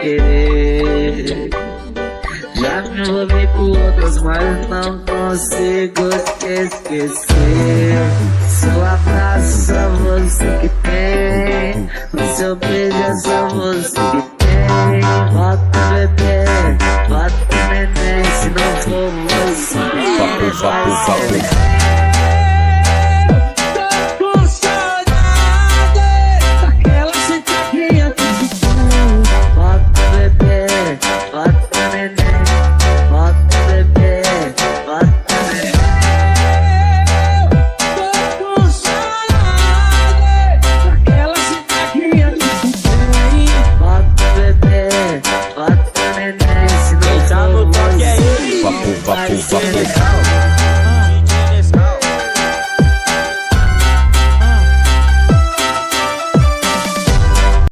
querer. Já me envolvi com outras, mas não consigo te esquecer. Seu abraço, só você que tem. O seu beijo é só você que tem. Bota o bebê, bota o neném. Se não for você, vai ser.